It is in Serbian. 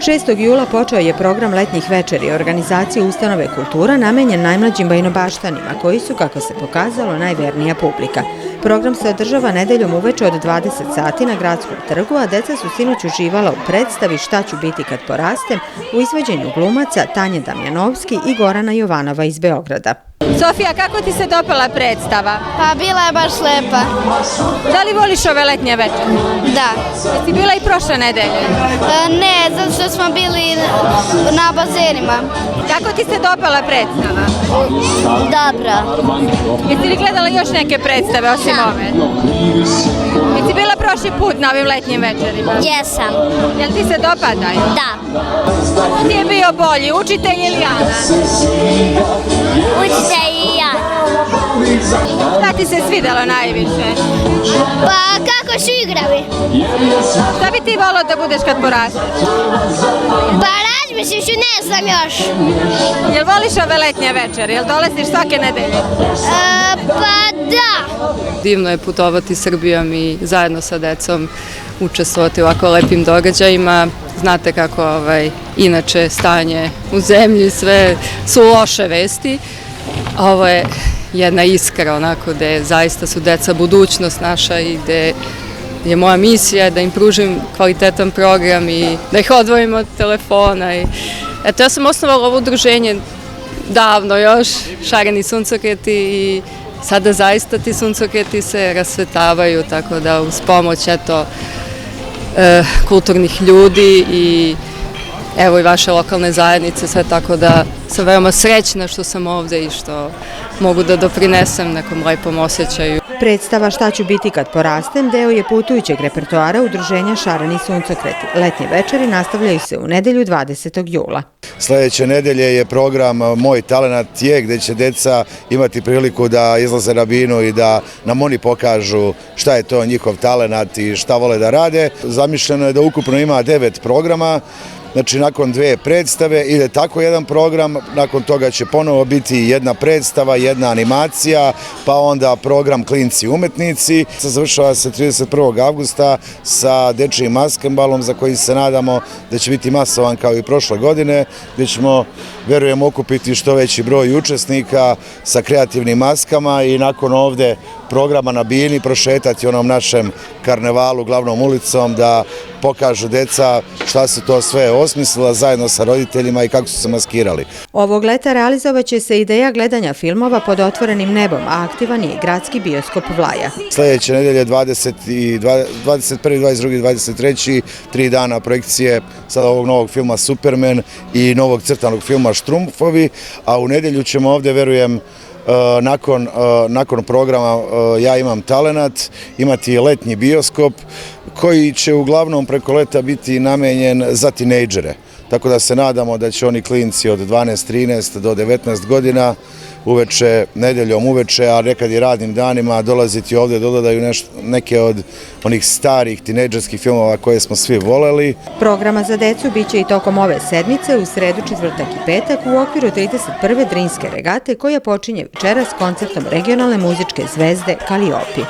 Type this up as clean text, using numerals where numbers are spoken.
6. jula počeo je program letnjih večeri organizacije Ustanove kultura namenjen najmlađim Bajinobaštanima, koji su, kako se pokazalo, najvernija publika. Program se održava nedeljom uveče od 20 sati na Gradskom trgu, a deca su sinoć uživala u predstavi Šta ću biti kad porastem u izvođenju glumaca Tanje Damjanovski i Gorana Jovanova iz Beograda. Sofija, kako ti se dopala predstava? Pa bila je baš lepa. Da li voliš ove letnje večeri? Da. Jesi bila i prošle nedelje? Ne, zato što smo bili na bazenima. Kako ti se dopala predstava? Dobro. Jesi li gledala još neke predstave osim ove? Jesi bila prošli put na ovim letnjim večerima? Jesam. Jel ti se dopadaju? Da. Ko ti je bio bolji, učitelj ili Ana? Učitelj i ja. Šta ti se svidjelo najviše? Pa kako su igrali? Šta bi ti volao da budeš kad porasteš? Pa razmisliš, ne znam još. Jel voliš ove letnje večeri? Jel dolaziš svake nedelje? Pa da. Divno je putovati Srbijom i zajedno sa decom učestvovati u ovako lepim događajima. Znate kako inače stanje u zemlji, sve su loše vesti. Ovo je jedna iskra onako gde zaista su deca budućnost naša i gde je moja misija da im pružim kvalitetan program i da ih odvojim od telefona. Eto, ja sam osnovala ovo udruženje davno još, Šareni suncokreti, i sada zaista ti suncokreti se rasvetavaju, tako da uz pomoć kulturnih ljudi i evo i vaše lokalne zajednice, sve, tako da sam veoma srećna što sam ovde i što mogu da doprinesem nekom lepom osjećaju. Predstava Šta ću biti kad porastem deo je putujućeg repertoara udruženja Šareni suncokreti. Letnje večeri nastavljaju se u nedelju 20. jula. Sledeće nedelje je program Moj talenat je, gde će deca imati priliku da izlaze na binu i da nam oni pokažu šta je to njihov talenat i šta vole da rade. Zamišljeno je da ukupno ima 9 programa. Znači, nakon 2 predstave ide tako jedan program, nakon toga će ponovo biti jedna predstava, jedna animacija, pa onda program Klinci umetnici. Završava se 31. avgusta sa dečijim maskenbalom, za koji se nadamo da će biti masovan kao i prošle godine, gde ćemo, verujem, okupiti što veći broj učesnika sa kreativnim maskama i nakon ovde programa na bini prošetati onom našem karnevalu glavnom ulicom da pokažu deca šta su to sve osmislila zajedno sa roditeljima i kako su se maskirali. Ovog leta realizovaće se ideja gledanja filmova pod otvorenim nebom, a aktivan je gradski bioskop Vlaja. Sledeće nedelje 21. 22. 23. 3 dana projekcije sada ovog novog filma Superman i novog crtanog filma Štrumfovi, a u nedelju ćemo ovde, verujem, nakon programa Ja imam talenat, imati letnji bioskop koji će uglavnom preko leta biti namenjen za tinejdžere. Tako da se nadamo da će oni klinci od 12, 13 do 19 godina uveče, nedeljom uveče, a nekad i radnim danima dolaziti ovde da dodaju neke od onih starih tinejdžerskih filmova koje smo svi voleli. Programa za decu biće i tokom ove sedmice u sredu, četvrtak i petak u okviru 31. Drinske regate koja počinje večeras koncertom regionalne muzičke zvezde Kaliopi.